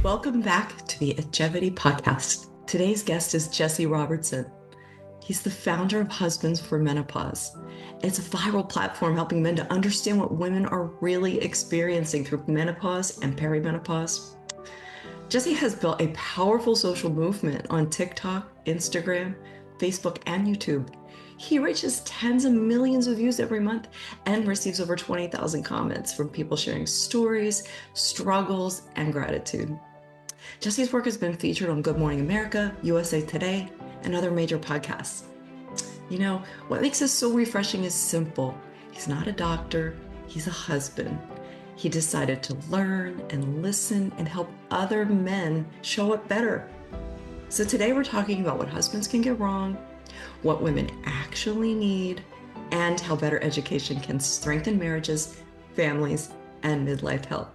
Welcome back to the Longevity Podcast. Today's guest is Jesse Robertson. He's the founder of Husbands for Menopause. It's a viral platform helping men to understand what women are really experiencing through menopause and perimenopause. Jesse has built a powerful social movement on TikTok, Instagram, Facebook, and YouTube. He reaches tens of millions of views every month and receives over 20,000 comments from people sharing stories, struggles, and gratitude. Jesse's work has been featured on Good Morning America, USA Today, and other major podcasts. You know, what makes this so refreshing is simple. He's not a doctor, he's a husband. He decided to learn and listen and help other men show up better. So today we're talking about what husbands can get wrong, what women actually need, and how better education can strengthen marriages, families, and midlife health.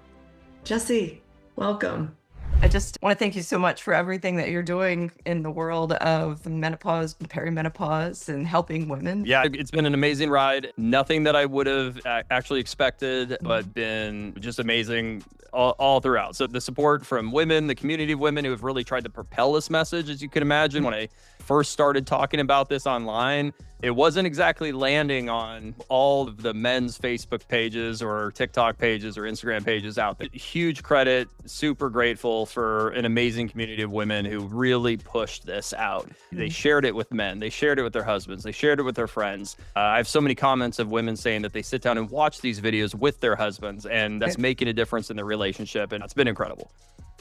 Jesse, welcome. I just want to thank you so much for everything that you're doing in the world of menopause and perimenopause and helping women. Yeah, it's been an amazing ride. Nothing that I would have actually expected, but been just amazing all throughout. So the support from women, the community of women who have really tried to propel this message, as you can imagine. When I first started talking about this online, it wasn't exactly landing on all of the men's Facebook pages or TikTok pages or Instagram pages out there. Huge credit, super grateful for an amazing community of women who really pushed this out. They shared it with men, they shared it with their husbands, they shared it with their friends. I have so many comments of women saying that they sit down and watch these videos with their husbands, and that's making a difference in their relationship, and it's been incredible.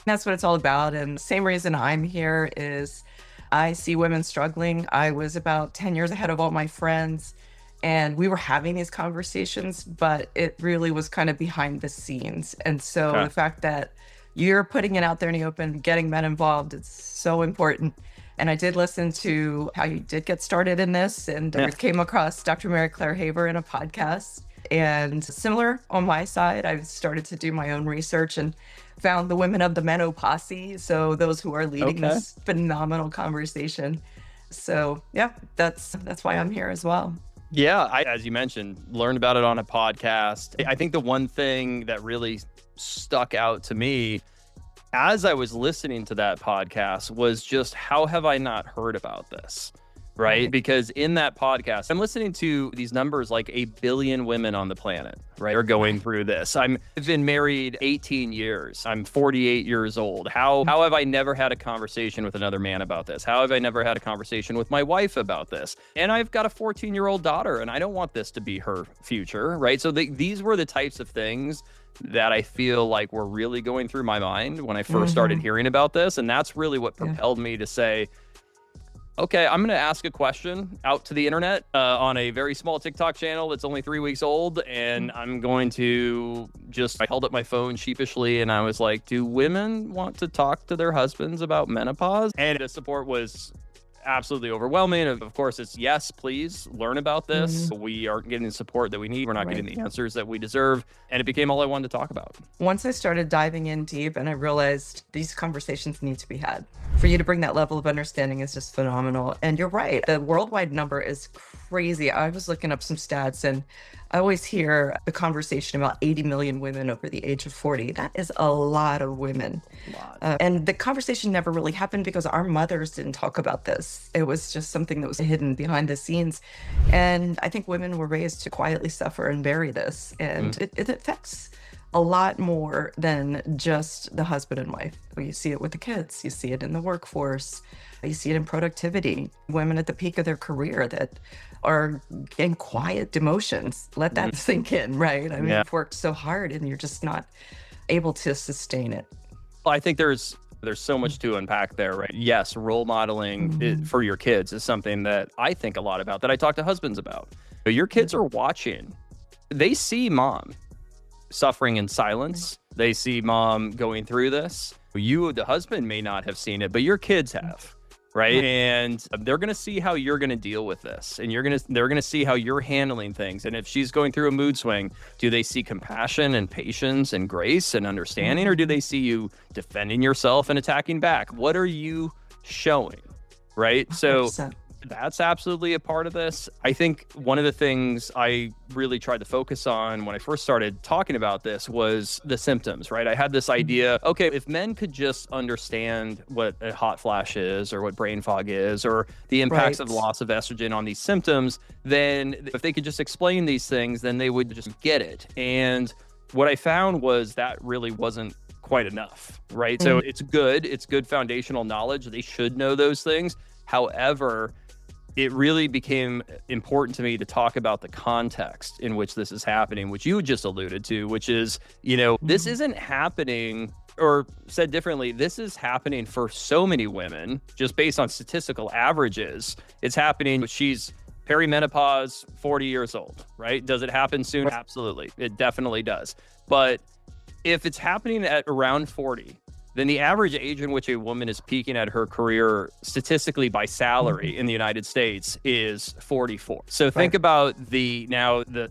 That's what it's all about. And the same reason I'm here is I see women struggling. I was about 10 years ahead of all my friends, and we were having these conversations, but it really was kind of behind the scenes. And so the fact that you're putting it out there in the open, getting men involved, it's so important. And I did listen to how you did get started in this, and I came across Dr. Mary Claire Haver in a podcast. And similar on my side, I've started to do my own research and found the women of the Menopause. So those who are leading this phenomenal conversation. So yeah, that's why I'm here as well. Yeah, as you mentioned, learned about it on a podcast. I think the one thing that really stuck out to me as I was listening to that podcast was just how have I not heard about this? Right? Because in that podcast, I'm listening to these numbers like 8 billion women on the planet, right, are going through this. I've been married 18 years. I'm 48 years old. How have I never had a conversation with another man about this? How have I never had a conversation with my wife about this? And I've got a 14-year-old daughter, and I don't want this to be her future, right? So these were the types of things that I feel like were really going through my mind when I first started hearing about this. And that's really what propelled me to say, okay, I'm going to ask a question out to the internet on a very small TikTok channel that's only 3 weeks old. And I'm going to I held up my phone sheepishly and I was like, do women want to talk to their husbands about menopause? And the support was absolutely overwhelming. Of course, it's yes, please learn about this. We aren't getting the support that we need. We're not getting the answers that we deserve. And it became all I wanted to talk about. Once I started diving in deep and I realized these conversations need to be had. For you to bring that level of understanding is just phenomenal. And you're right. The worldwide number is crazy. I was looking up some stats and I always hear the conversation about 80 million women over the age of 40. That is a lot of women. And the conversation never really happened because our mothers didn't talk about this. It was just something that was hidden behind the scenes. And I think women were raised to quietly suffer and bury this. And it affects a lot more than just the husband and wife. You see it with the kids. You see it in the workforce. You see it in productivity. Women at the peak of their career that are in quiet demotions. Let that sink in, right? I mean, you've worked so hard and you're just not able to sustain it. Well, I think there's so much to unpack there, right? Yes, role modeling for your kids is something that I think a lot about, that I talk to husbands about. But your kids are watching. They see mom suffering in silence. They see mom going through this. You, the husband, may not have seen it, but your kids have. Right. And they're going to see how you're going to deal with this, and they're going to see how you're handling things. And if she's going through a mood swing, do they see compassion and patience and grace and understanding, or do they see you defending yourself and attacking back? What are you showing? Right. So That's absolutely a part of this. I think one of the things I really tried to focus on when I first started talking about this was the symptoms, right? I had this idea, okay, if men could just understand what a hot flash is or what brain fog is or the impacts of loss of estrogen on these symptoms, then if they could just explain these things, then they would just get it. And what I found was that really wasn't quite enough, right? So it's good foundational knowledge. They should know those things. However, it really became important to me to talk about the context in which this is happening, which you just alluded to, which is, this isn't happening, or said differently, this is happening for so many women, just based on statistical averages. It's happening, she's perimenopause, 40 years old, right? Does it happen soon? Absolutely. It definitely does. But if it's happening at around 40, then the average age in which a woman is peaking at her career statistically by salary in the United States is 44. So think about the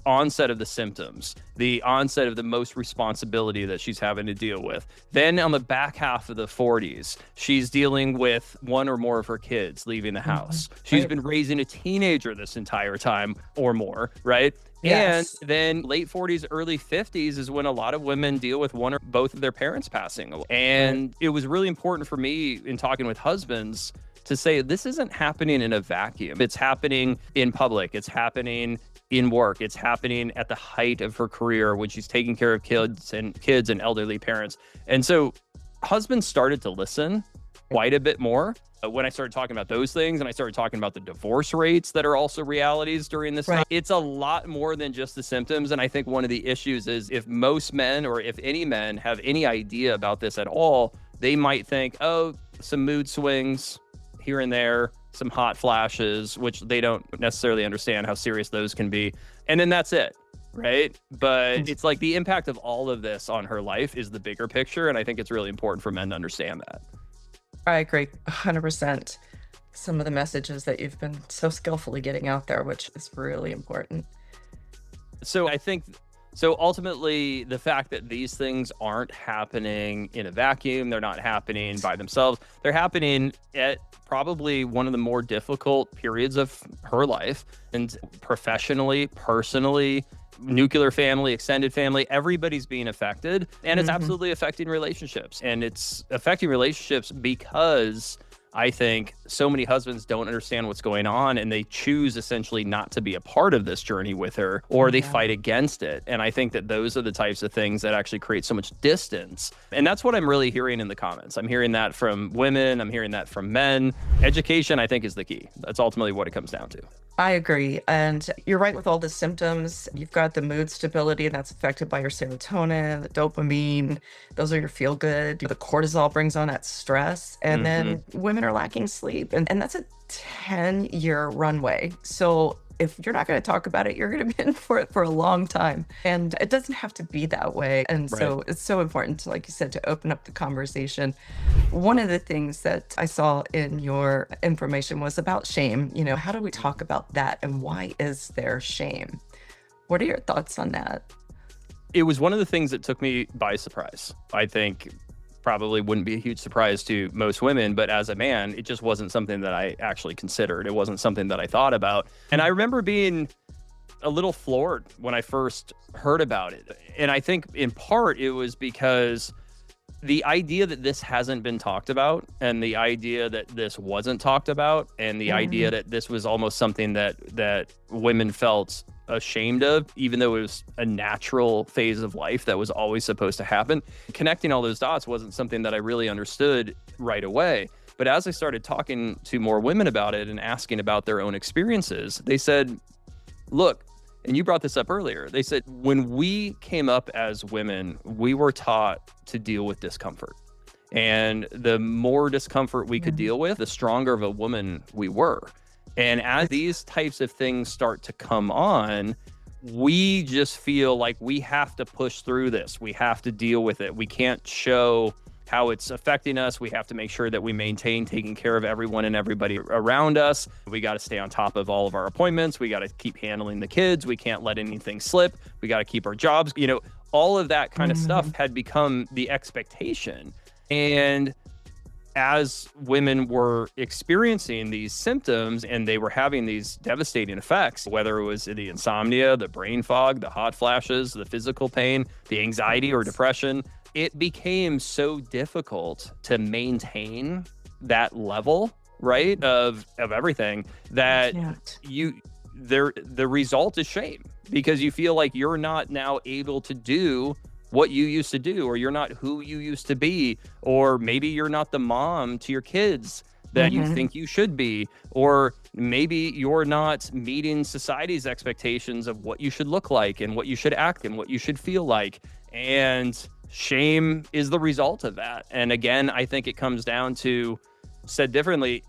onset of the symptoms, the onset of the most responsibility that she's having to deal with. Then on the back half of the 40s, she's dealing with one or more of her kids leaving the house. She's been raising a teenager this entire time or more, right? Yes. And then late 40s, early 50s is when a lot of women deal with one or both of their parents passing away. And it was really important for me in talking with husbands to say, this isn't happening in a vacuum. It's happening in public. It's happening in work. It's happening at the height of her career when she's taking care of kids and elderly parents. And so husbands started to listen quite a bit more when I started talking about those things, and I started talking about the divorce rates that are also realities during this time. It's a lot more than just the symptoms. And I think one of the issues is if most men, or if any men, have any idea about this at all, they might think, oh, some mood swings here and there, some hot flashes, which they don't necessarily understand how serious those can be. And then that's it. Right. But it's like the impact of all of this on her life is the bigger picture. And I think it's really important for men to understand that. I agree 100%. Some of the messages that you've been so skillfully getting out there, which is really important. So I think, ultimately, the fact that these things aren't happening in a vacuum, they're not happening by themselves, they're happening at probably one of the more difficult periods of her life, and professionally, personally, nuclear family, extended family, everybody's being affected, and it's absolutely affecting relationships. And it's affecting relationships because I think so many husbands don't understand what's going on, and they choose essentially not to be a part of this journey with her, or they fight against it. And I think that those are the types of things that actually create so much distance. And that's what I'm really hearing in the comments. I'm hearing that from women. I'm hearing that from men. Education, I think, is the key. That's ultimately what it comes down to. I agree. And you're right with all the symptoms. You've got the mood stability that's affected by your serotonin, the dopamine. Those are your feel good. The cortisol brings on that stress. And then women are lacking sleep. And that's a 10-year runway. So if you're not going to talk about it, you're going to be in for it for a long time. And it doesn't have to be that way. And so it's so important to, like you said, to open up the conversation. One of the things that I saw in your information was about shame. How do we talk about that, and why is there shame? What are your thoughts on that? It was one of the things that took me by surprise. I think probably wouldn't be a huge surprise to most women, but as a man, it just wasn't something that I actually considered. It wasn't something that I thought about. And I remember being a little floored when I first heard about it. And I think in part it was because the idea that this hasn't been talked about, and the idea that this wasn't talked about, and the idea that this was almost something that women felt ashamed of, even though it was a natural phase of life that was always supposed to happen. Connecting all those dots wasn't something that I really understood right away. But as I started talking to more women about it and asking about their own experiences, they said, look, and you brought this up earlier, they said, when we came up as women, we were taught to deal with discomfort. And the more discomfort we could deal with, the stronger of a woman we were. And as these types of things start to come on, we just feel like we have to push through this. We have to deal with it. We can't show how it's affecting us. We have to make sure that we maintain taking care of everyone and everybody around us. We got to stay on top of all of our appointments. We got to keep handling the kids. We can't let anything slip. We got to keep our jobs. All of that kind of stuff had become the expectation. And as women were experiencing these symptoms and they were having these devastating effects, whether it was the insomnia, the brain fog, the hot flashes, the physical pain, the anxiety or depression, it became so difficult to maintain that level, right, of everything that the result is shame, because you feel like you're not now able to do what you used to do, or you're not who you used to be, or maybe you're not the mom to your kids that you think you should be, or maybe you're not meeting society's expectations of what you should look like and what you should act and what you should feel like. And shame is the result of that. And again, I think it comes down to, said differently,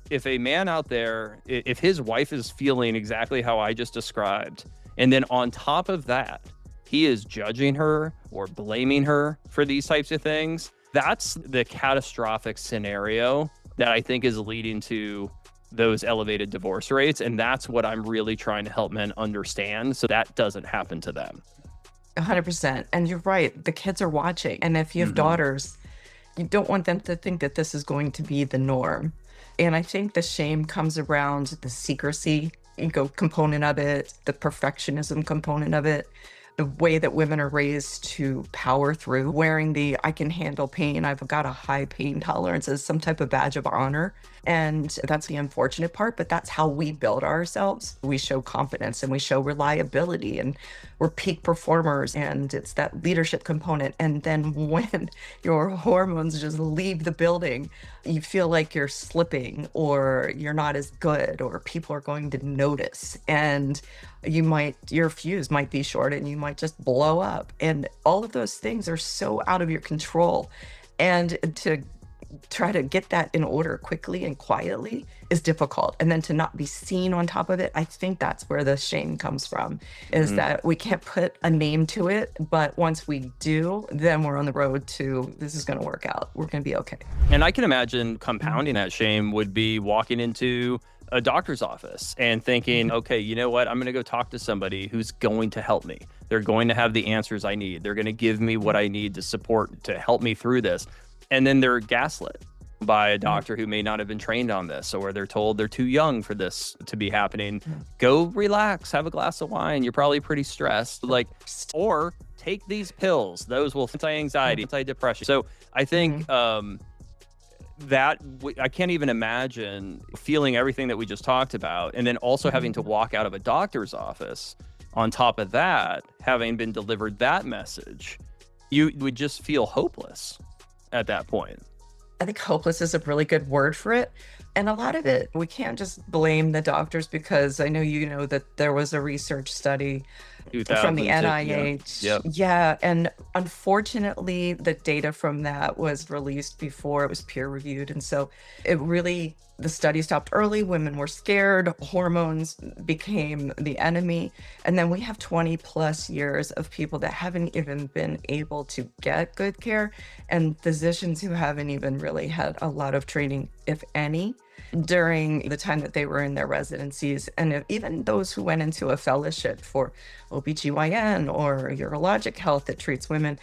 if a man out there, if his wife is feeling exactly how I just described, and then on top of that, he is judging her or blaming her for these types of things, that's the catastrophic scenario that I think is leading to those elevated divorce rates. And that's what I'm really trying to help men understand, so that doesn't happen to them. 100%. And you're right. The kids are watching. And if you have daughters, you don't want them to think that this is going to be the norm. And I think the shame comes around the secrecy component of it, the perfectionism component of it, the way that women are raised to power through, wearing the I can handle pain, I've got a high pain tolerance as some type of badge of honor. And that's the unfortunate part, but that's how we build ourselves. We show confidence and we show reliability, and we're peak performers, and it's that leadership component. And then when your hormones just leave the building, you feel like you're slipping or you're not as good, or people are going to notice, and your fuse might be short and you might just blow up. And all of those things are so out of your control. And to try to get that in order quickly and quietly is difficult. And then to not be seen on top of it, I think that's where the shame comes from, is that we can't put a name to it. But once we do, then we're on the road to, this is going to work out. We're going to be okay. And I can imagine compounding that shame would be walking into a doctor's office and thinking, okay, you know what? I'm going to go talk to somebody who's going to help me. They're going to have the answers I need. They're going to give me what I need to help me through this. And then they're gaslit by a doctor who may not have been trained on this, or they're told they're too young for this to be happening. Go relax, have a glass of wine. You're probably pretty stressed. Or take these pills. Those will anti-anxiety, anti-depression. So I think that I can't even imagine feeling everything that we just talked about, and then also having to walk out of a doctor's office. On top of that, having been delivered that message, you would just feel hopeless at that point. I think hopeless is a really good word for it. And a lot of it, we can't just blame the doctors, because I know you know that there was a research study from the NIH. Yeah. And unfortunately, the data from that was released before it was peer reviewed. And so the study stopped early. Women were scared. Hormones became the enemy. And then we have 20 plus years of people that haven't even been able to get good care, and physicians who haven't even really had a lot of training, if any, during the time that they were in their residencies. And even those who went into a fellowship for OBGYN or urologic health that treats women,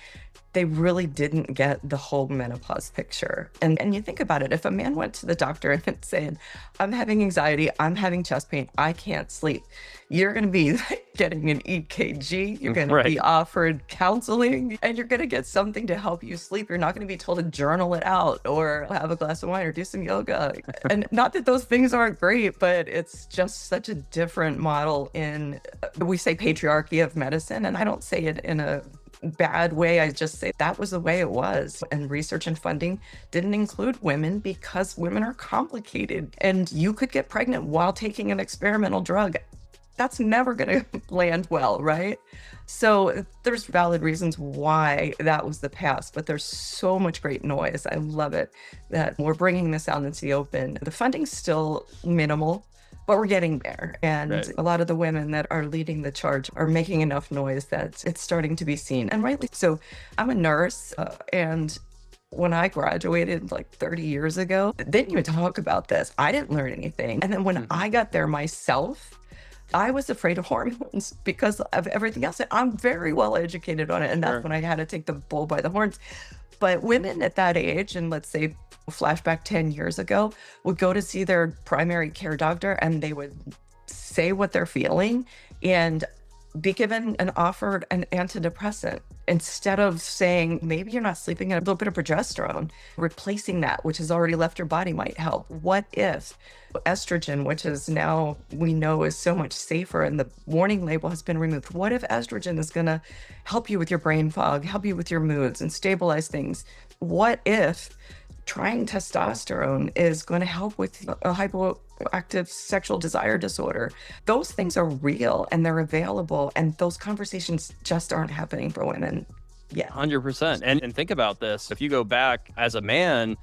they really didn't get the whole menopause picture. And you think about it, if a man went to the doctor and saying, I'm having anxiety, I'm having chest pain, I can't sleep, you're going to be getting an EKG, you're going to be offered counseling, and you're going to get something to help you sleep. You're not going to be told to journal it out or have a glass of wine or do some yoga. And not that those things aren't great, but it's just such a different model we say patriarchy of medicine. And I don't say it in a bad way. I just say that was the way it was. And research and funding didn't include women because women are complicated, and you could get pregnant while taking an experimental drug. That's never going to land well, right? So there's valid reasons why that was the past, but there's so much great noise. I love it that we're bringing this out into the open. The funding's still minimal, but we're getting there. And a lot of the women that are leading the charge are making enough noise that it's starting to be seen, and rightly so. I'm a nurse, and when I graduated like 30 years ago, they didn't even talk about this. I didn't learn anything. And then when I got there myself, I was afraid of hormones because of everything else. I'm very well educated on it. And that's when I had to take the bull by the horns. But women at that age, and let's say flashback 10 years ago, would go to see their primary care doctor and they would say what they're feeling and be given and offered an antidepressant instead of saying, maybe you're not sleeping, a little bit of progesterone, replacing that, which has already left your body, might help. What if estrogen, which is now we know is so much safer and the warning label has been removed. What if estrogen is going to help you with your brain fog, help you with your moods and stabilize things? What if trying testosterone is going to help with a hypoactive sexual desire disorder? Those things are real and they're available, and those conversations just aren't happening for women yet. 100%. And think about this. If you go back as a man,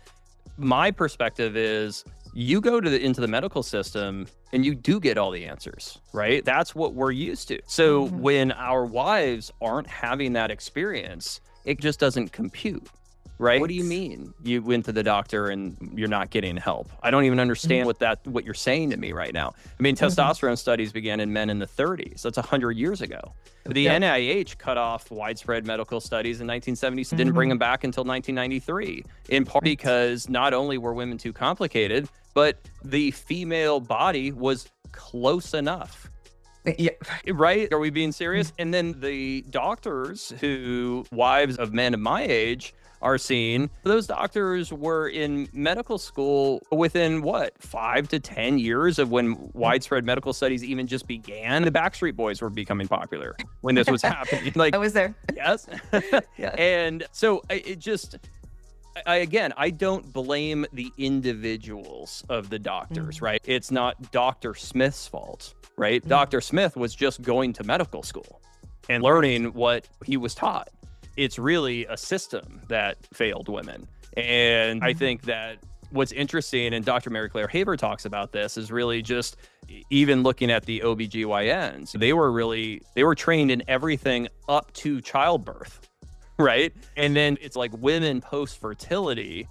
my perspective is you go into the medical system and you do get all the answers, right? That's what we're used to. So when our wives aren't having that experience, it just doesn't compute. Right? What do you mean you went to the doctor and you're not getting help? I don't even understand what you're saying to me right now. I mean, testosterone studies began in men in the 30s. That's 100 years ago. The NIH cut off widespread medical studies in 1970s, didn't bring them back until 1993, in part because not only were women too complicated, but the female body was close enough. Yeah. Right? Are we being serious? And then the doctors who, wives of men of my age, are seeing, those doctors were in medical school within 5 to 10 years of when widespread medical studies even just began. The Backstreet Boys were becoming popular when this was happening. I was there. Yes. Yeah. And so I don't blame the individuals of the doctors, right? It's not Dr. Smith's fault, right? Dr. Smith was just going to medical school and learning what he was taught. It's really a system that failed women. And I think that what's interesting, and Dr. Mary Claire Haber talks about this, is really just even looking at the OBGYNs. They were trained in everything up to childbirth, right? And then it's like women post-fertility,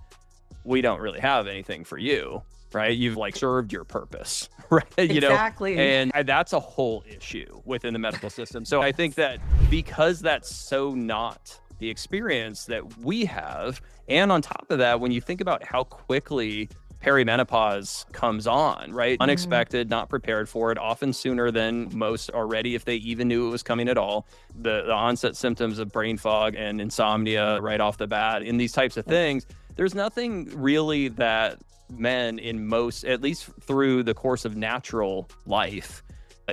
we don't really have anything for you, right? You've served your purpose, right? Exactly. And that's a whole issue within the medical system. So I think that because that's so not the experience that we have, and on top of that, when you think about how quickly perimenopause comes on, right? Unexpected, not prepared for it, often sooner than most are ready, if they even knew it was coming at all. The onset symptoms of brain fog and insomnia right off the bat, in these types of things, there's nothing really that men in most, at least through the course of natural life,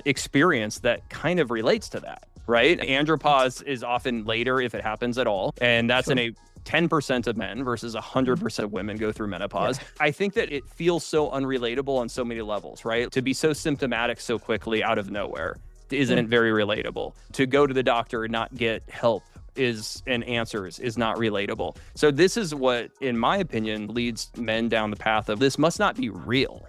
experience that kind of relates to that, right? Andropause is often later if it happens at all. And that's in a 10% of men versus 100% of women go through menopause. Yeah. I think that it feels so unrelatable on so many levels, right? To be so symptomatic so quickly out of nowhere isn't very relatable. To go to the doctor and not get help is not relatable. So this is what, in my opinion, leads men down the path of this must not be real,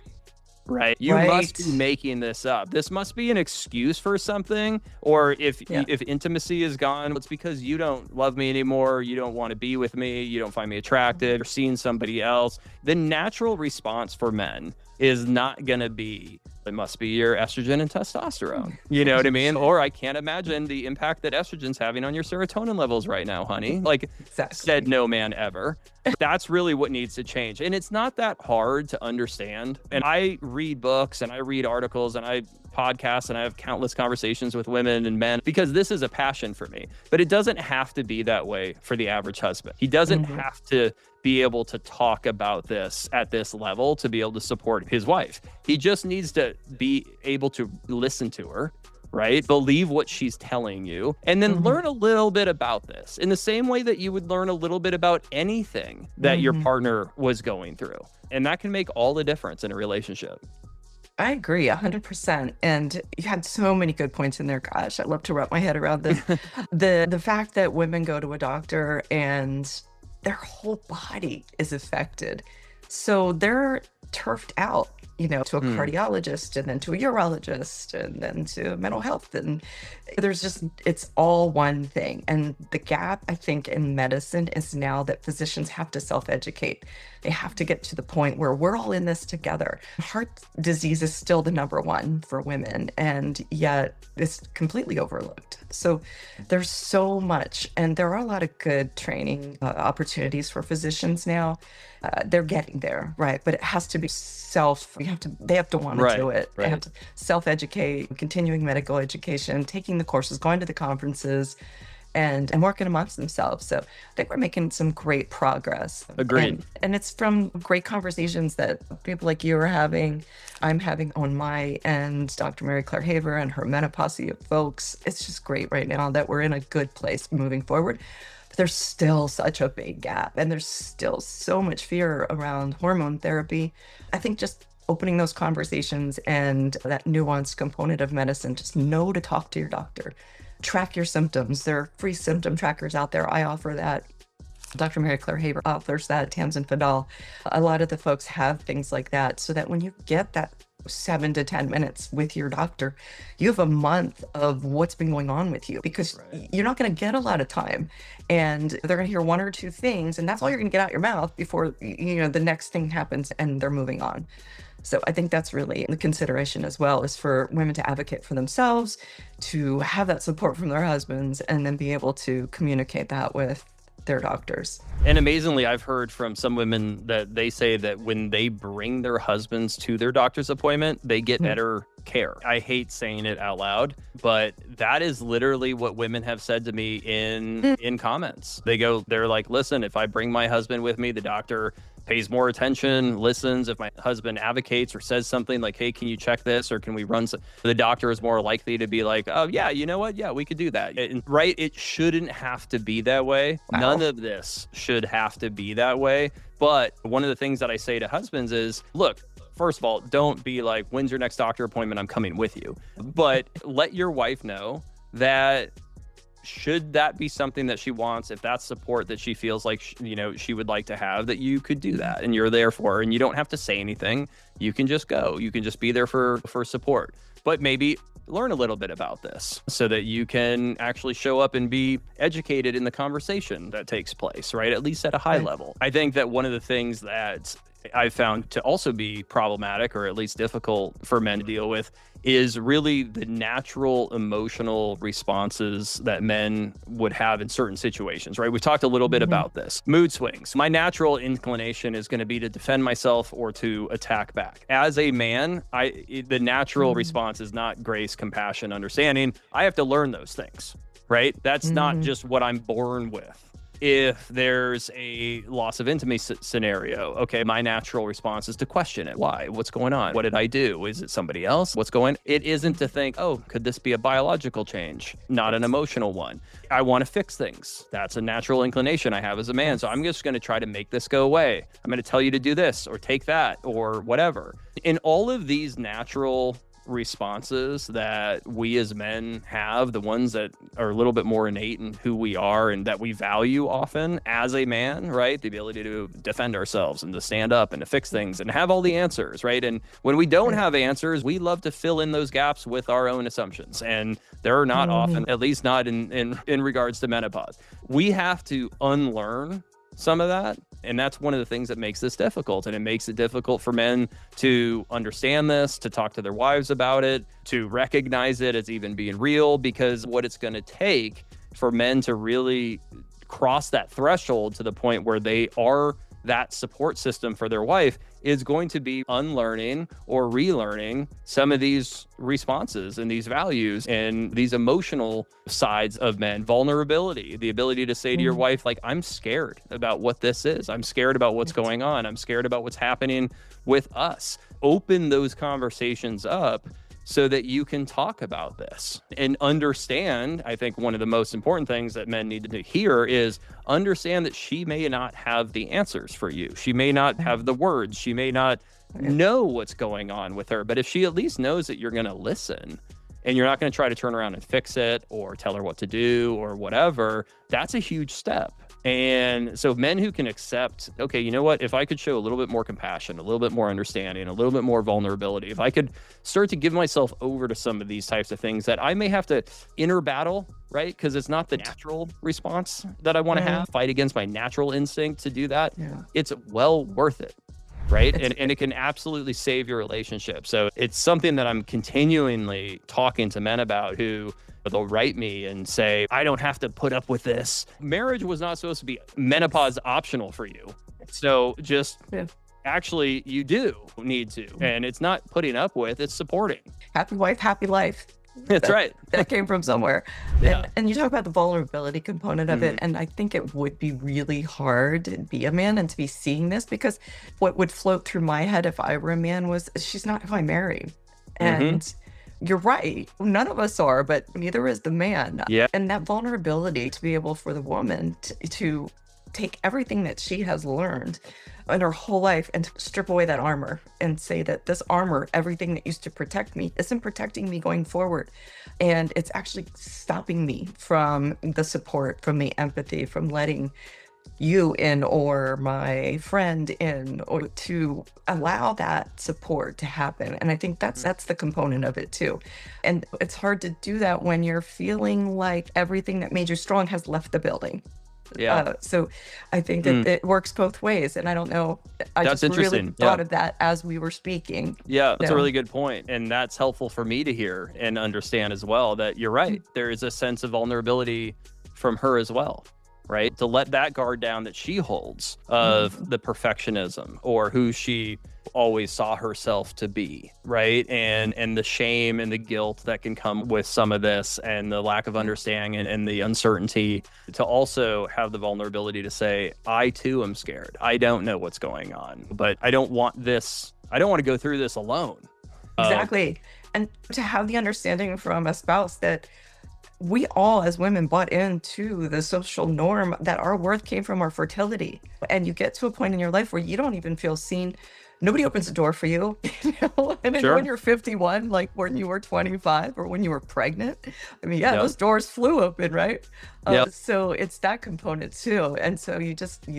right? You must be making this up. This must be an excuse for something. Or if intimacy is gone, it's because you don't love me anymore. You don't want to be with me. You don't find me attractive. You're seeing somebody else. The natural response for men is not going to be, it must be your estrogen and testosterone. You know what I mean? Or I can't imagine the impact that estrogen's having on your serotonin levels right now, honey. Said no man ever. That's really what needs to change. And it's not that hard to understand. And I read books and I read articles and I podcast and I have countless conversations with women and men because this is a passion for me. But it doesn't have to be that way for the average husband. He doesn't have to be able to talk about this at this level to be able to support his wife. He just needs to be able to listen to her, right? Believe what she's telling you, and then learn a little bit about this in the same way that you would learn a little bit about anything that your partner was going through. And that can make all the difference in a relationship. I agree 100%. And you had so many good points in there. Gosh, I'd love to wrap my head around this. The fact that women go to a doctor and their whole body is affected. So they're turfed out, to a cardiologist and then to a urologist and then to mental health. And it's all one thing. And the gap, I think, in medicine is now that physicians have to self-educate. They have to get to the point where we're all in this together. Heart disease is still the number one for women, and yet it's completely overlooked. So there's so much, and there are a lot of good training opportunities for physicians now. They're getting there, right? But it has to be they have to want to do it. They have to self-educate, continuing medical education, taking the courses, going to the conferences, and working amongst themselves. So I think we're making some great progress. Agreed. And it's from great conversations that people like you are having, I'm having on my end, Dr. Mary Claire Haver and her menopause folks. It's just great right now that we're in a good place moving forward. But there's still such a big gap, and there's still so much fear around hormone therapy. I think just opening those conversations and that nuanced component of medicine, just know to talk to your doctor. Track your symptoms. There are free symptom trackers out there. I offer that. Dr. Mary Claire Haver offers that, Tamsin Fadal. A lot of the folks have things like that, so that when you get that 7 to 10 minutes with your doctor, you have a month of what's been going on with you, because you're not going to get a lot of time, and they're going to hear one or two things, and that's all you're going to get out your mouth before the next thing happens and they're moving on. So I think that's really the consideration as well, is for women to advocate for themselves, to have that support from their husbands, and then be able to communicate that with their doctors. And amazingly, I've heard from some women that they say that when they bring their husbands to their doctor's appointment, they get better care. I hate saying it out loud, but that is literally what women have said to me in comments. They're like, listen, if I bring my husband with me, the doctor pays more attention, listens. If my husband advocates or says something like, hey, can you check this, or can we run some, the doctor is more likely to be like, oh yeah, you know what? Yeah, we could do that. Right? It shouldn't have to be that way. Wow. None of this should have to be that way. But one of the things that I say to husbands is, look, first of all, don't be like, when's your next doctor appointment? I'm coming with you. But let your wife know that should that be something that she wants, if that's support that she feels like, she would like to have, that you could do that and you're there for her, and you don't have to say anything. You can just go. You can just be there for support. But maybe learn a little bit about this so that you can actually show up and be educated in the conversation that takes place, right? At least at a high level. I think that one of the things that I've found to also be problematic, or at least difficult for men to deal with, is really the natural emotional responses that men would have in certain situations, right? We've talked a little bit about this. Mood swings. My natural inclination is going to be to defend myself or to attack back. As a man, the natural response is not grace, compassion, understanding. I have to learn those things, right? That's not just what I'm born with. If there's a loss of intimacy scenario, okay, my natural response is to question it. Why? What's going on? What did I do? Is it somebody else? What's going on? It isn't to think, oh, could this be a biological change? Not an emotional one. I want to fix things. That's a natural inclination I have as a man. So I'm just going to try to make this go away. I'm going to tell you to do this or take that or whatever. In all of these natural responses that we as men have, the ones that are a little bit more innate in who we are and that we value often as a man, right? The ability to defend ourselves and to stand up and to fix things and have all the answers, right? And when we don't have answers, we love to fill in those gaps with our own assumptions. And there are not often, at least not in regards to menopause. We have to unlearn some of that. And that's one of the things that makes this difficult. And it makes it difficult for men to understand this, to talk to their wives about it, to recognize it as even being real, because what it's going to take for men to really cross that threshold to the point where they are that support system for their wife is going to be unlearning or relearning some of these responses and these values and these emotional sides of men. Vulnerability, the ability to say to your wife, like, I'm scared about what this is. I'm scared about what's going on. I'm scared about what's happening with us. Open those conversations up so that you can talk about this and understand. I think one of the most important things that men need to hear is understand that she may not have the answers for you. She may not have the words. She may not know what's going on with her. But if she at least knows that you're going to listen and you're not going to try to turn around and fix it or tell her what to do or whatever, that's a huge step. And so men who can accept, okay, you know what, if I could show a little bit more compassion, a little bit more understanding, a little bit more vulnerability, if I could start to give myself over to some of these types of things that I may have to inner battle, right? Because it's not the natural response that I want to have, fight against my natural instinct to do that. Yeah. It's well worth it. Right. And it can absolutely save your relationship. So it's something that I'm continually talking to men about who they'll write me and say, I don't have to put up with this. Marriage was not supposed to be menopause optional for you. So just actually you do need to. And it's not putting up with, it's supporting. Happy wife, happy life. That's right. That came from somewhere. Yeah. And you talk about the vulnerability component of it. And I think it would be really hard to be a man and to be seeing this, because what would float through my head if I were a man was, she's not who I marry. And you're right. None of us are, but neither is the man. Yeah. And that vulnerability to be able for the woman to take everything that she has learned in her whole life and to strip away that armor and say that this armor, everything that used to protect me, isn't protecting me going forward. And it's actually stopping me from the support, from the empathy, from letting you in or my friend in, or to allow that support to happen. And I think that's the component of it too. And it's hard to do that when you're feeling like everything that made you strong has left the building. Yeah. So I think that it works both ways. And I don't know, I That's just really interesting. thought of that as we were speaking. Yeah, that's a really good point. And that's helpful for me to hear and understand as well, that you're right. There is a sense of vulnerability from her as well, right? To let that guard down that she holds of the perfectionism or who she always saw herself to be, right? And the shame and the guilt that can come with some of this, and the lack of understanding and the uncertainty, to also have the vulnerability to say, I too am scared. I don't know what's going on, but I don't want to go through this alone. Exactly. And to have the understanding from a spouse that we all as women bought into the social norm that our worth came from our fertility. And you get to a point in your life where you don't even feel seen. Nobody opens the door for you, you know? And then when you're 51, like when you were 25 or when you were pregnant, I mean, those doors flew open, right? So it's that component too. And so you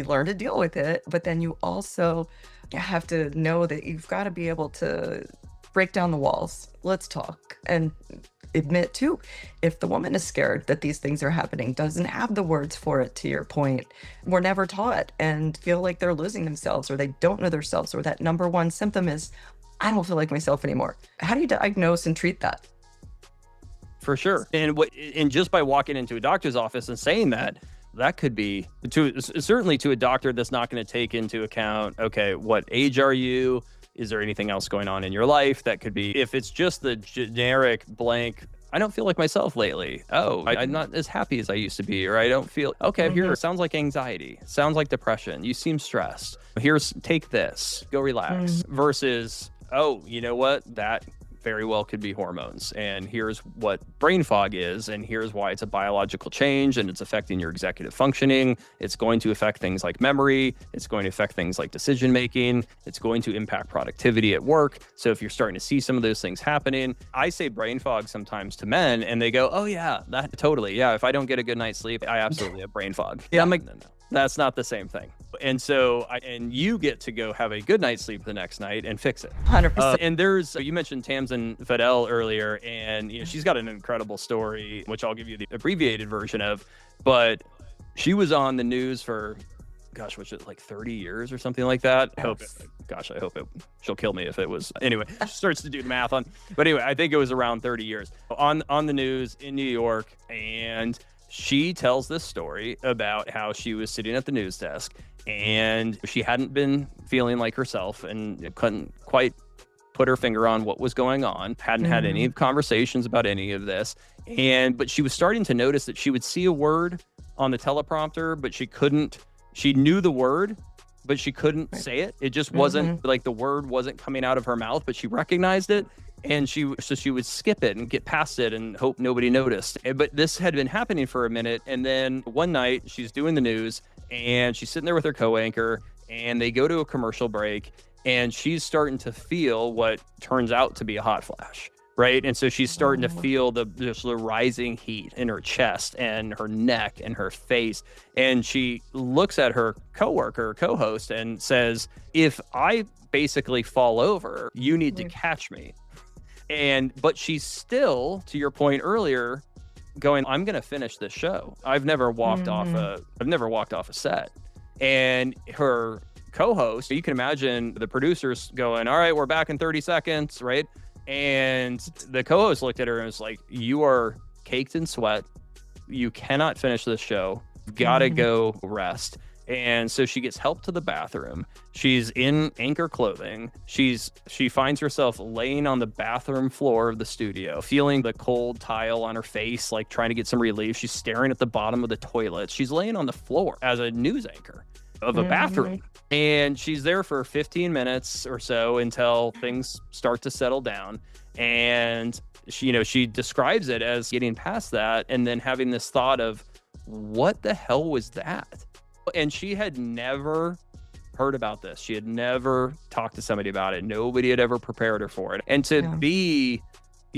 learn to deal with it, but then you also have to know that you've got to be able to break down the walls. Let's talk and admit too, if the woman is scared that these things are happening, doesn't have the words for it, to your point, we're never taught and feel like they're losing themselves or they don't know themselves, or that number one symptom is, I don't feel like myself anymore. How do you diagnose and treat that? For sure. And just by walking into a doctor's office and saying that could be certainly to a doctor that's not going to take into account, okay, what age are you? Is there anything else going on in your life? That could be, if it's just the generic blank, I don't feel like myself lately. Oh, I'm not as happy as I used to be, or I don't feel, okay, here, sounds like anxiety, sounds like depression. You seem stressed. Take this, go relax. Versus, oh, you know what? That very well could be hormones. And here's what brain fog is. And here's why it's a biological change and it's affecting your executive functioning. It's going to affect things like memory. It's going to affect things like decision making. It's going to impact productivity at work. So if you're starting to see some of those things happening, I say brain fog sometimes to men and they go, oh yeah, that totally. Yeah. If I don't get a good night's sleep, I absolutely have brain fog. Yeah. I'm like, no. That's not the same thing. And so, you get to go have a good night's sleep the next night and fix it. 100%. And you mentioned Tamsin Fadell earlier, and she's got an incredible story, which I'll give you the abbreviated version of. But she was on the news for, gosh, was it like 30 years or something like that? I hope she'll kill me if it was. Anyway, she starts to do the math on. But anyway, I think it was around 30 years on the news in New York, and she tells this story about how she was sitting at the news desk and she hadn't been feeling like herself and couldn't quite put her finger on what was going on, hadn't had any conversations about any of this. But she was starting to notice that she would see a word on the teleprompter, but she knew the word, but she couldn't say it. It just wasn't like the word wasn't coming out of her mouth, but she recognized it. And she would skip it and get past it and hope nobody noticed. But this had been happening for a minute. And then one night she's doing the news and she's sitting there with her co-anchor and they go to a commercial break and she's starting to feel what turns out to be a hot flash, right? And so she's starting to Oh. feel the rising heat in her chest and her neck and her face. And she looks at her coworker, co-host, and says, if I basically fall over, you need to catch me. But she's still, to your point earlier, going, I'm going to finish this show. I've never walked off a set. And her co-host, you can imagine the producers going, all right, we're back in 30 seconds, right? And the co-host looked at her and was like, you are caked in sweat. You cannot finish this show. You've got to go rest. And so she gets help to the bathroom. She's in anchor clothing. She finds herself laying on the bathroom floor of the studio, feeling the cold tile on her face, like trying to get some relief. She's staring at the bottom of the toilet. She's laying on the floor as a news anchor of a bathroom. And she's there for 15 minutes or so until things start to settle down. And she describes it as getting past that and then having this thought of, what the hell was that? And she had never heard about this. She had never talked to somebody about it. Nobody had ever prepared her for it. And to be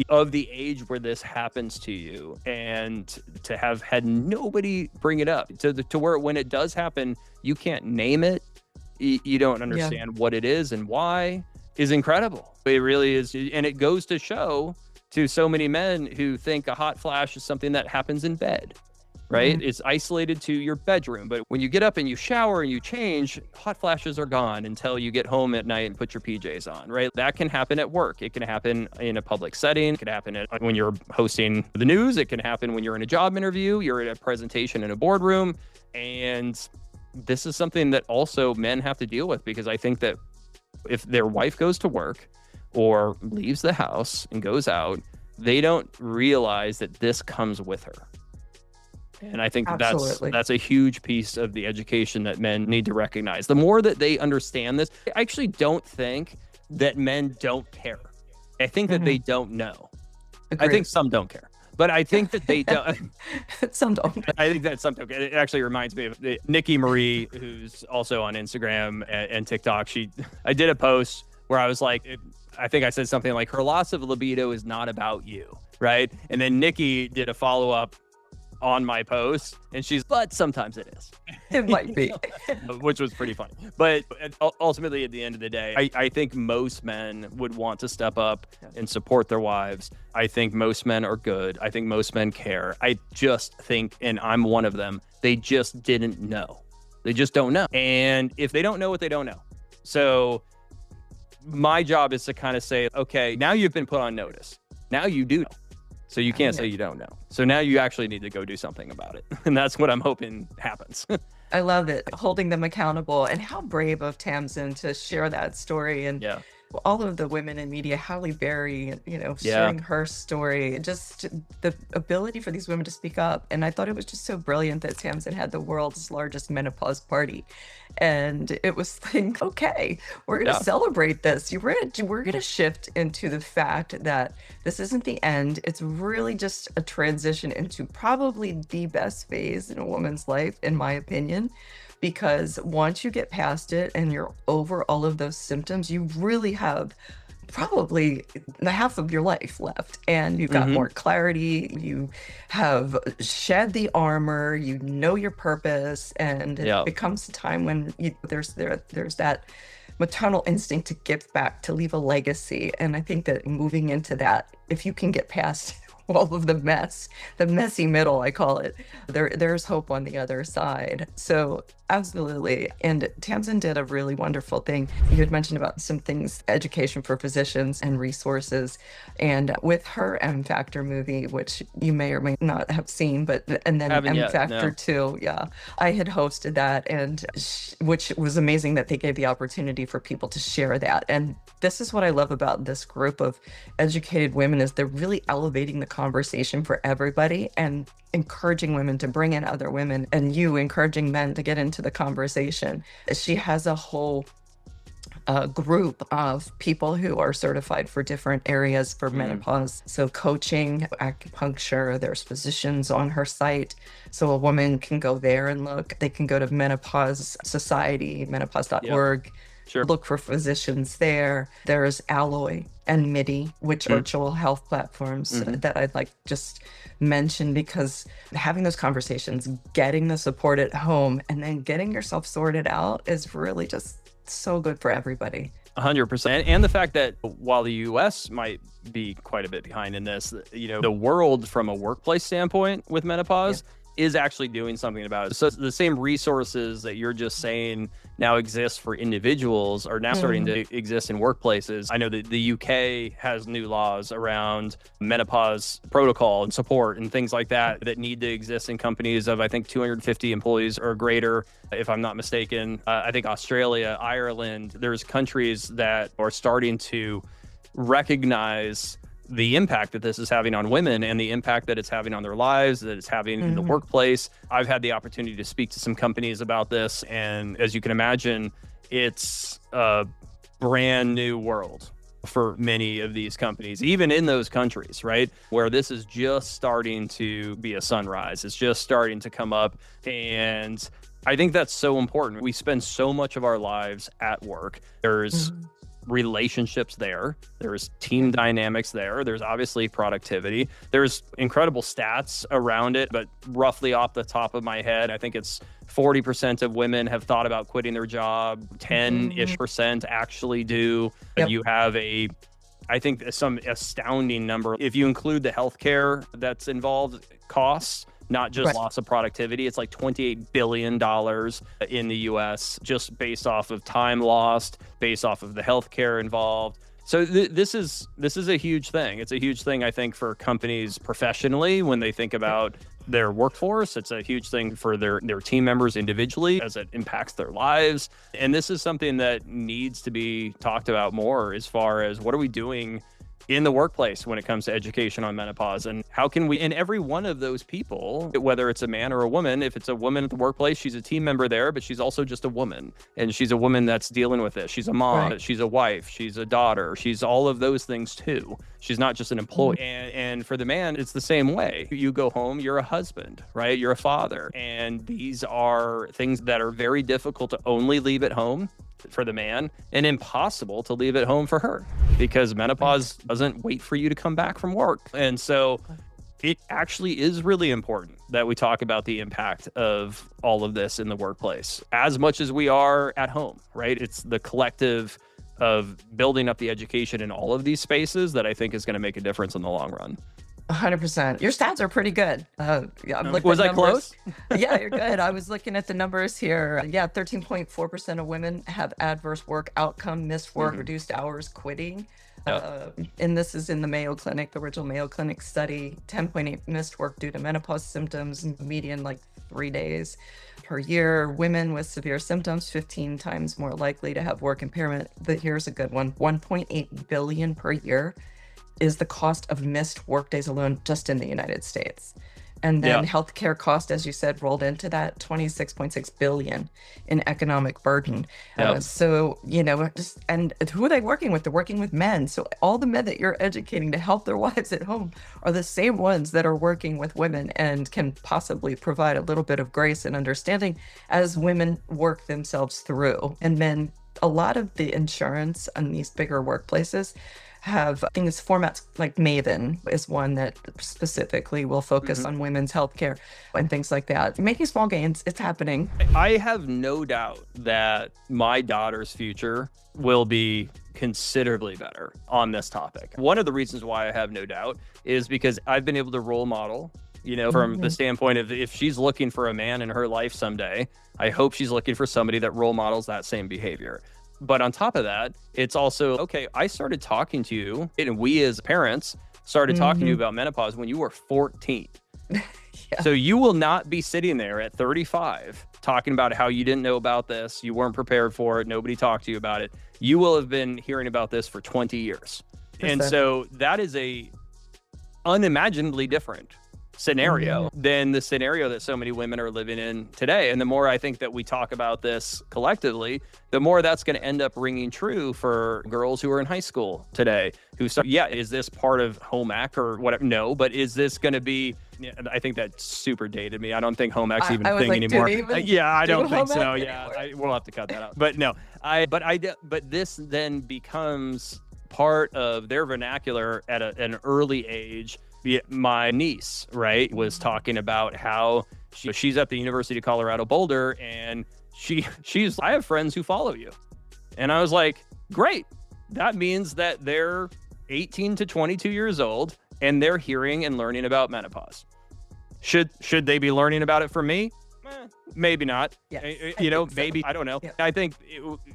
of the age where this happens to you and to have had nobody bring it up to where when it does happen, you can't name it. You don't understand what it is and why is incredible. It really is. And it goes to show to so many men who think a hot flash is something that happens in bed. Right? It's isolated to your bedroom. But when you get up and you shower and you change, hot flashes are gone until you get home at night and put your PJs on, right? That can happen at work. It can happen in a public setting. It can happen when you're hosting the news. It can happen when you're in a job interview. You're at a presentation in a boardroom. And this is something that also men have to deal with, because I think that if their wife goes to work or leaves the house and goes out, they don't realize that this comes with her. And I think that's a huge piece of the education that men need to recognize. The more that they understand this, I actually don't think that men don't care. I think that they don't know. Agreed. I think some don't care, but I think that they don't. Some don't. I think that some don't. It actually reminds me of Nikki Marie, who's also on Instagram and TikTok. I did a post where I was like, I think I said something like, her loss of libido is not about you, right? And then Nikki did a follow-up on my post, and but sometimes it is. It might be. Which was pretty funny. But ultimately, at the end of the day, I think most men would want to step up and support their wives. I think most men are good. I think most men care. I just think, and I'm one of them, they just didn't know. They just don't know. And if they don't know what they don't know. So my job is to kind of say, okay, now you've been put on notice. Now you do know. So you can't say you don't know. So now you actually need to go do something about it. And that's what I'm hoping happens. I love it. Holding them accountable, and how brave of Tamsin to share that story. And all of the women in media, Halle Berry, sharing her story, just the ability for these women to speak up. And I thought it was just so brilliant that Tamsin had the world's largest menopause party. And it was like, okay, we're going to celebrate this. We're going to shift into the fact that this isn't the end. It's really just a transition into probably the best phase in a woman's life, in my opinion. Because once you get past it and you're over all of those symptoms, you really have probably the half of your life left, and you've got more clarity. You have shed the armor, you know your purpose, and it becomes a time when there's that maternal instinct to give back, to leave a legacy. And I think that moving into that, if you can get past all of the messy middle, I call it, there's hope on the other side. So absolutely. And Tamsin did a really wonderful thing. You had mentioned about some things, education for physicians and resources. And with her M Factor movie, which you may or may not have seen, and then M Factor 2, I had hosted that, and which was amazing that they gave the opportunity for people to share that. And this is what I love about this group of educated women, is they're really elevating the conversation for everybody and encouraging women to bring in other women, and you encouraging men to get into the conversation. She has a whole group of people who are certified for different areas for menopause. So coaching, acupuncture, there's physicians on her site. So a woman can go there and look. They can go to Menopause Society, menopause.org. Sure. Look for physicians there. There's Alloy and MIDI, which are virtual health platforms that I'd like just mention, because having those conversations, getting the support at home, and then getting yourself sorted out is really just so good for everybody. 100%. And the fact that while the US might be quite a bit behind in this, the world from a workplace standpoint with menopause is actually doing something about it. So the same resources that you're just saying now exist for individuals are now starting to exist in workplaces. I know that the UK has new laws around menopause protocol and support and things like that need to exist in companies of, I think, 250 employees or greater, if I'm not mistaken. I think Australia, Ireland, there's countries that are starting to recognize the impact that this is having on women and the impact that it's having on their lives, that it's having in the workplace. I've had the opportunity to speak to some companies about this. And as you can imagine, it's a brand new world for many of these companies, even in those countries, right? Where this is just starting to be a sunrise. It's just starting to come up. And I think that's so important. We spend so much of our lives at work. There's relationships there. There's team dynamics there. There's obviously productivity. There's incredible stats around it, but roughly off the top of my head, I think it's 40% of women have thought about quitting their job. 10-ish% actually do. Yep. You have I think some astounding number. If you include the healthcare that's involved, costs, not just loss of productivity. It's like $28 billion in the US just based off of time lost, based off of the healthcare involved. So this is a huge thing. It's a huge thing, I think, for companies professionally when they think about their workforce. It's a huge thing for their team members individually as it impacts their lives. And this is something that needs to be talked about more as far as what are we doing in the workplace when it comes to education on menopause, and how can we, and every one of those people, whether it's a man or a woman, if it's a woman at the workplace, she's a team member there, but she's also just a woman, and she's a woman that's dealing with it. She's a mom, she's a wife, she's a daughter, she's all of those things too. She's not just an employee. And for the man, it's the same way. You go home, you're a husband, right? You're a father. And these are things that are very difficult to only leave at home for the man and impossible to leave at home for her, because menopause doesn't wait for you to come back from work. And so it actually is really important that we talk about the impact of all of this in the workplace as much as we are at home, right? It's the collective of building up the education in all of these spaces that I think is going to make a difference in the long run. 100%. Your stats are pretty good. Was I close? Yeah, you're good. I was looking at the numbers here. Yeah, 13.4% of women have adverse work outcome, missed work, reduced hours, quitting. And this is in the Mayo Clinic, the original Mayo Clinic study. 10.8 missed work due to menopause symptoms, median like 3 days per year. Women with severe symptoms, 15 times more likely to have work impairment. But here's a good one. 1.8 billion per year is the cost of missed work days alone just in the United States. And then healthcare cost, as you said, rolled into that 26.6 billion in economic burden. So, and who are they working with? They're working with men. So all the men that you're educating to help their wives at home are the same ones that are working with women and can possibly provide a little bit of grace and understanding as women work themselves through. And then a lot of the insurance on these bigger workplaces have things, formats like Maven is one that specifically will focus on women's healthcare and things like that. Making small gains, it's happening. I have no doubt that my daughter's future will be considerably better on this topic. One of the reasons why I have no doubt is because I've been able to role model, from the standpoint of if she's looking for a man in her life someday, I hope she's looking for somebody that role models that same behavior. But on top of that, it's also, okay, I started talking to you, and we as parents started talking to you about menopause when you were 14. So you will not be sitting there at 35 talking about how you didn't know about this, you weren't prepared for it, nobody talked to you about it. You will have been hearing about this for 20 years. And so that is a unimaginably different scenario than the scenario that so many women are living in today. And the more I think that we talk about this collectively, the more that's going to end up ringing true for girls who are in high school today who start, is this part of home ec or whatever? No, but is this going to be I think that super dated me. I don't think home ec's even I a was thing like, anymore. do they even Yeah, I do don't think home so. ec Yeah, anymore? we'll have to cut that out. But no, but this then becomes part of their vernacular at an early age. My niece, right, was talking about how she's at the University of Colorado Boulder, and she's I have friends who follow you. And I was like, great. That means that they're 18 to 22 years old and they're hearing and learning about menopause. Should they be learning about it from me? Maybe not. Yes, Maybe. so. I don't know. Yeah. I think,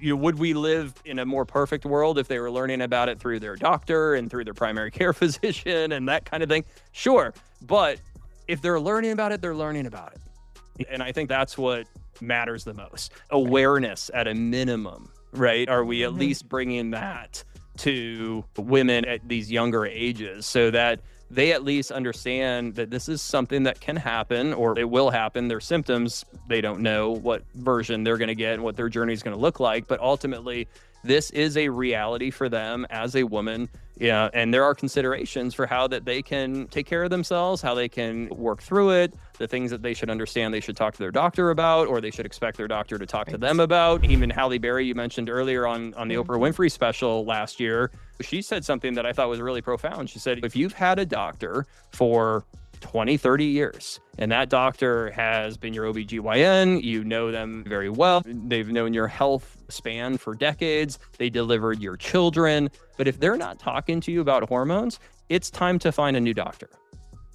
would we live in a more perfect world if they were learning about it through their doctor and through their primary care physician and that kind of thing? Sure. But if they're learning about it, they're learning about it. And I think that's what matters the most. Awareness at a minimum, right? Are we at least bringing that to women at these younger ages so that they at least understand that this is something that can happen or it will happen. Their symptoms, they don't know what version they're going to get and what their journey is going to look like. But ultimately, this is a reality for them as a woman. Yeah, and there are considerations for how that they can take care of themselves, how they can work through it, the things that they should understand they should talk to their doctor about, or they should expect their doctor to talk to them about. Even Halle Berry, you mentioned earlier on the Oprah Winfrey special last year, she said something that I thought was really profound. She said, if you've had a doctor for 20, 30 years, and that doctor has been your OBGYN, you know them very well, they've known your health span for decades, they delivered your children, but if they're not talking to you about hormones, it's time to find a new doctor.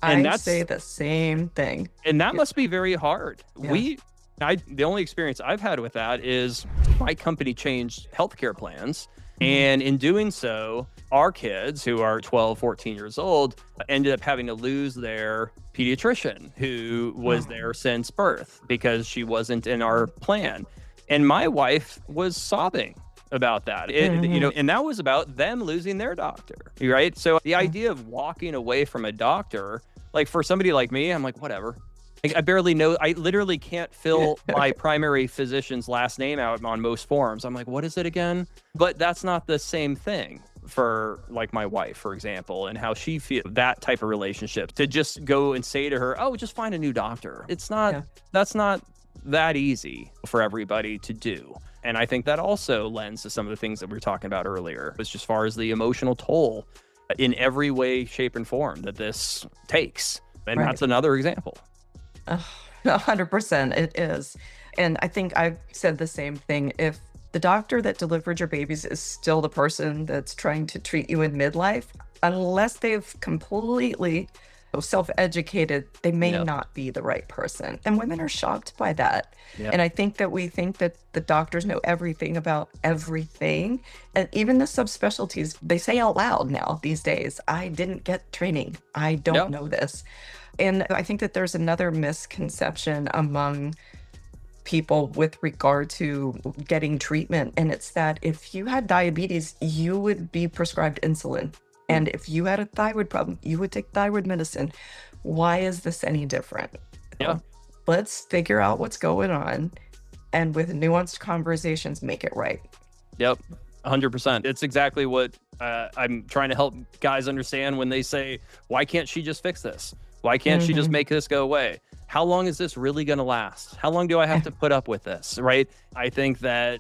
And I say the same thing. And that must be very hard. Yeah. The only experience I've had with that is my company changed healthcare plans. And in doing so, our kids who are 12, 14 years old ended up having to lose their pediatrician who was there since birth because she wasn't in our plan. And my wife was sobbing about that, and that was about them losing their doctor, right? So the idea of walking away from a doctor, like for somebody like me, I'm like, whatever. Like, I barely know. I literally can't fill my primary physician's last name out on most forms. I'm like, what is it again? But that's not the same thing for like my wife, for example, and how she feels that type of relationship to just go and say to her, oh, just find a new doctor. It's not, that's not that easy for everybody to do. And I think that also lends to some of the things that we were talking about earlier, as far as the emotional toll in every way, shape, and form that this takes. And that's another example. 100% it is. And I think I've said the same thing. If the doctor that delivered your babies is still the person that's trying to treat you in midlife, unless they've completely self-educated, they may not be the right person. And women are shocked by that. And I think that we think that the doctors know everything about everything. And even the subspecialties, they say out loud now these days, I didn't get training. I don't know this. And I think that there's another misconception among people with regard to getting treatment. And it's that if you had diabetes, you would be prescribed insulin. And if you had a thyroid problem, you would take thyroid medicine. Why is this any different? Let's figure out what's going on. And with nuanced conversations, make it right. 100%. It's exactly what I'm trying to help guys understand when they say, why can't she just fix this? Why can't she just make this go away? How long is this really going to last? How long do I have to put up with this, right? I think that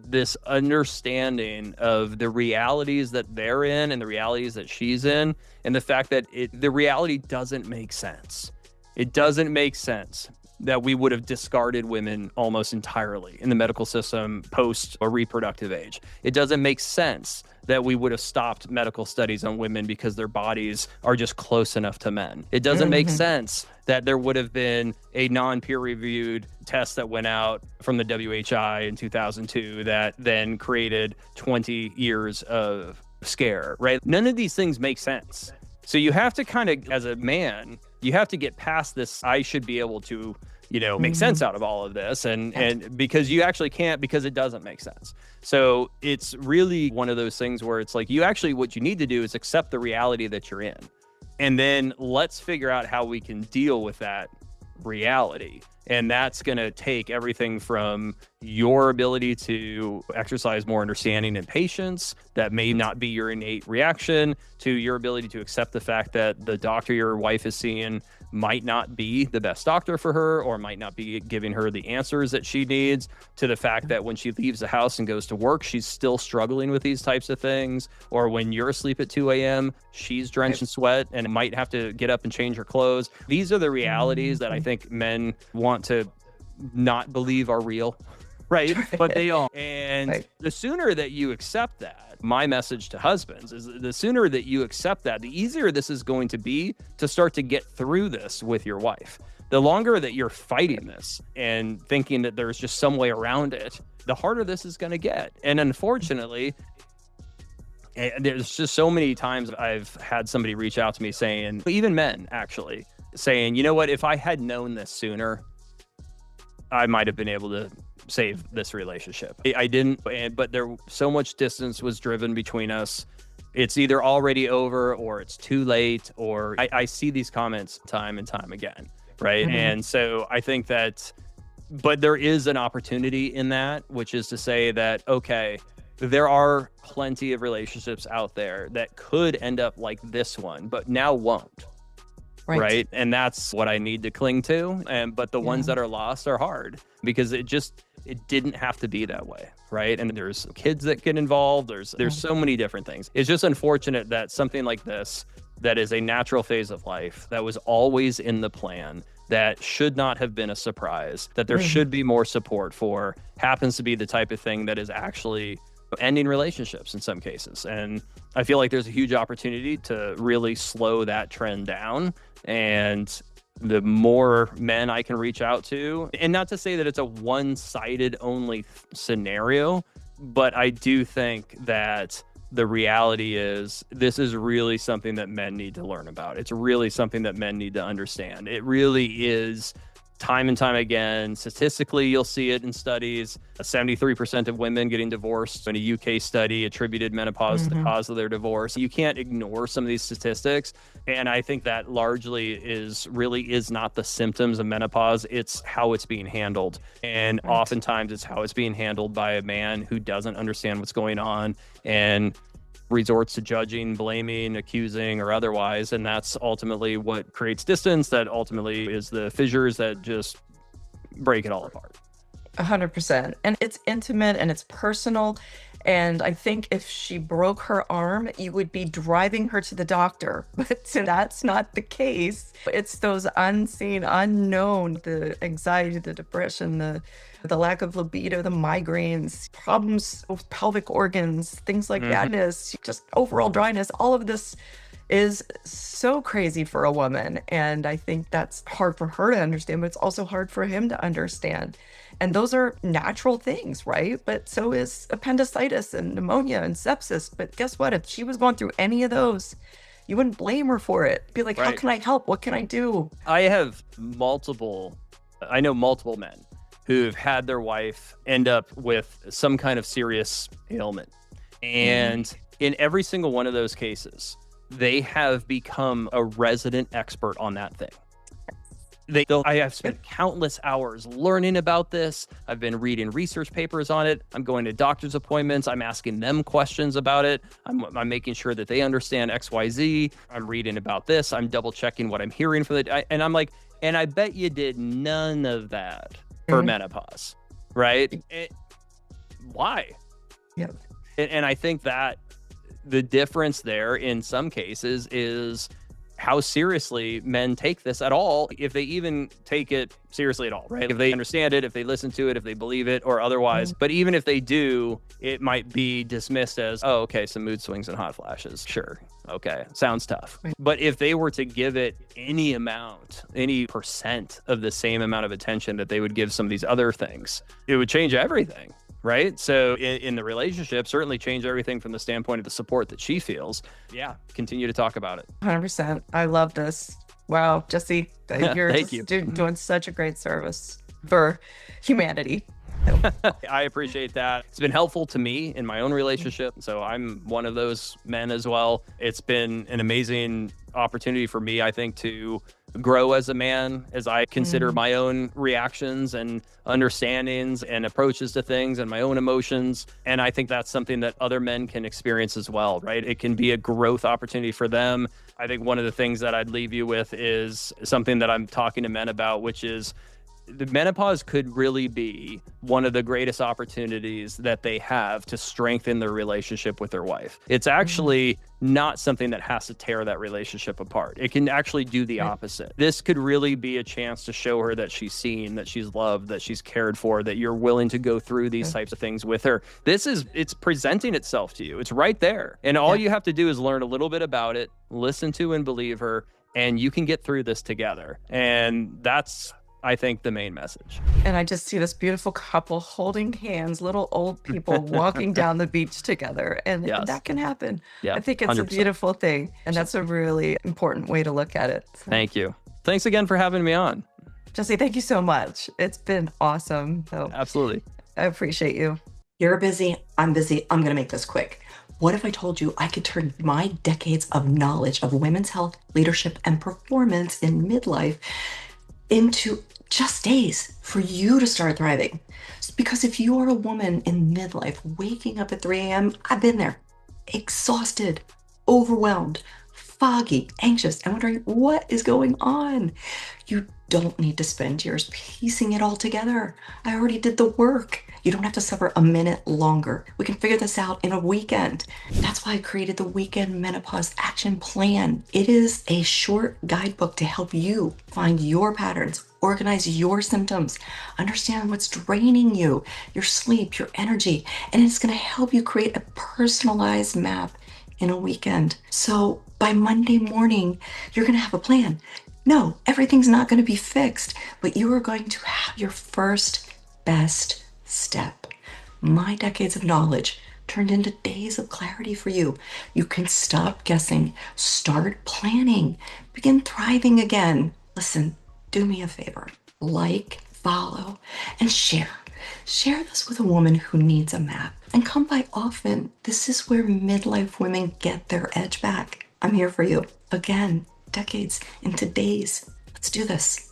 this understanding of the realities that they're in and the realities that she's in, and the fact that the reality doesn't make sense. It doesn't make sense that we would have discarded women almost entirely in the medical system post or reproductive age. It doesn't make sense that we would have stopped medical studies on women because their bodies are just close enough to men. It doesn't make sense that there would have been a non-peer-reviewed test that went out from the WHI in 2002 that then created 20 years of scare, right? None of these things make sense. So you have to kind of, as a man, you have to get past this, I should be able to, make sense out of all of this. And because you actually can't, because it doesn't make sense. So it's really one of those things where it's like, what you need to do is accept the reality that you're in. And then let's figure out how we can deal with that reality. And that's going to take everything from your ability to exercise more understanding and patience that may not be your innate reaction, to your ability to accept the fact that the doctor your wife is seeing might not be the best doctor for her or might not be giving her the answers that she needs, to the fact that when she leaves the house and goes to work, she's still struggling with these types of things. Or when you're asleep at 2 a.m., she's drenched in sweat and might have to get up and change her clothes. These are the realities that I think men want to not believe are real, right? But they are. And the sooner that you accept that, my message to husbands is the sooner that you accept that, the easier this is going to be to start to get through this with your wife. The longer that you're fighting this and thinking that there's just some way around it, the harder this is going to get. And unfortunately, there's just so many times I've had somebody reach out to me saying, even men actually, saying, you know what, if I had known this sooner, I might have been able to save this relationship. I didn't, but there so much distance was driven between us. It's either already over or it's too late, or I see these comments time and time again, right? Mm-hmm. And so I think that, but there is an opportunity in that, which is to say that, okay, there are plenty of relationships out there that could end up like this one, but now won't. Right. And that's what I need to cling to. But the ones that are lost are hard because it didn't have to be that way. Right. And there's kids that get involved. There's so many different things. It's just unfortunate that something like this, that is a natural phase of life, that was always in the plan, that should not have been a surprise, that there should be more support for, happens to be the type of thing that is actually ending relationships in some cases. And I feel like there's a huge opportunity to really slow that trend down. And the more men I can reach out to, and not to say that it's a one-sided only scenario, but I do think that the reality is this is really something that men need to learn about. It's really something that men need to understand. It really is. Time and time again, statistically, you'll see it in studies. 73% of women getting divorced in a UK study attributed menopause to the cause of their divorce. You can't ignore some of these statistics. And I think that largely is not the symptoms of menopause. It's how it's being handled. And oftentimes it's how it's being handled by a man who doesn't understand what's going on and resorts to judging, blaming, accusing, or otherwise. And that's ultimately what creates distance. That ultimately is the fissures that just break it all apart. 100%. And it's intimate and it's personal. And I think if she broke her arm, you would be driving her to the doctor. But that's not the case. It's those unseen, unknown, the anxiety, the depression, the lack of libido, the migraines, problems with pelvic organs, things like that, is just overall dryness. All of this is so crazy for a woman. And I think that's hard for her to understand, but it's also hard for him to understand. And those are natural things, right? But so is appendicitis and pneumonia and sepsis. But guess what? If she was going through any of those, you wouldn't blame her for it. Be like, how can I help? What can I do? I know multiple men who've had their wife end up with some kind of serious ailment. And in every single one of those cases, they have become a resident expert on that thing. I have spent countless hours learning about this. I've been reading research papers on it. I'm going to doctor's appointments. I'm asking them questions about it. I'm making sure that they understand XYZ. I'm reading about this. I'm double checking what I'm hearing from and I'm like, and I bet you did none of that for menopause, right? Why? Yeah. And I think that the difference there in some cases is how seriously men take this at all, if they even take it seriously at all, right? If they understand it, if they listen to it, if they believe it or otherwise. But even if they do, it might be dismissed as, oh, okay, some mood swings and hot flashes. Sure. Okay. Sounds tough. But if they were to give it any amount, any percent of the same amount of attention that they would give some of these other things, it would change everything. Right. So in the relationship, certainly change everything from the standpoint of the support that she feels. Yeah. Continue to talk about it. 100%. I love this. Wow. Jesse, you're doing such a great service for humanity. I appreciate that. It's been helpful to me in my own relationship. So I'm one of those men as well. It's been an amazing opportunity for me, I think, to grow as a man, as I consider Mm. my own reactions and understandings and approaches to things and my own emotions. And I think that's something that other men can experience as well, right? It can be a growth opportunity for them. I think one of the things that I'd leave you with is something that I'm talking to men about, which is the menopause could really be one of the greatest opportunities that they have to strengthen their relationship with their wife. It's actually not something that has to tear that relationship apart. It can actually do the opposite. This could really be a chance to show her that she's seen, that she's loved, that she's cared for, that you're willing to go through these types of things with her. It's presenting itself to you. It's right there. And all you have to do is learn a little bit about it, listen to and believe her, and you can get through this together. And that's, I think, the main message. And I just see this beautiful couple holding hands, little old people walking down the beach together. And that can happen. Yeah, I think it's 100%. a beautiful thing. And that's a really important way to look at it. So, Thank you. Thanks again for having me on. Jesse, thank you so much. It's been awesome. So Absolutely. I appreciate you. You're busy. I'm busy. I'm going to make this quick. What if I told you I could turn my decades of knowledge of women's health, leadership, and performance in midlife into just days for you to start thriving? Because if you are a woman in midlife waking up at 3 a.m., I've been there, exhausted, overwhelmed, foggy, anxious, and wondering what is going on. You don't need to spend years piecing it all together. I already did the work. You don't have to suffer a minute longer. We can figure this out in a weekend. That's why I created the Weekend Menopause Action Plan. It is a short guidebook to help you find your patterns, organize your symptoms, understand what's draining you, your sleep, your energy, and it's going to help you create a personalized map in a weekend. So by Monday morning, you're going to have a plan. No, everything's not going to be fixed, but you are going to have your first best step. My decades of knowledge turned into days of clarity for you. You can stop guessing, start planning, begin thriving again. Listen, do me a favor, like, follow, and share. Share this with a woman who needs a map. And come by often. This is where midlife women get their edge back. I'm here for you. Again, decades into days. Let's do this.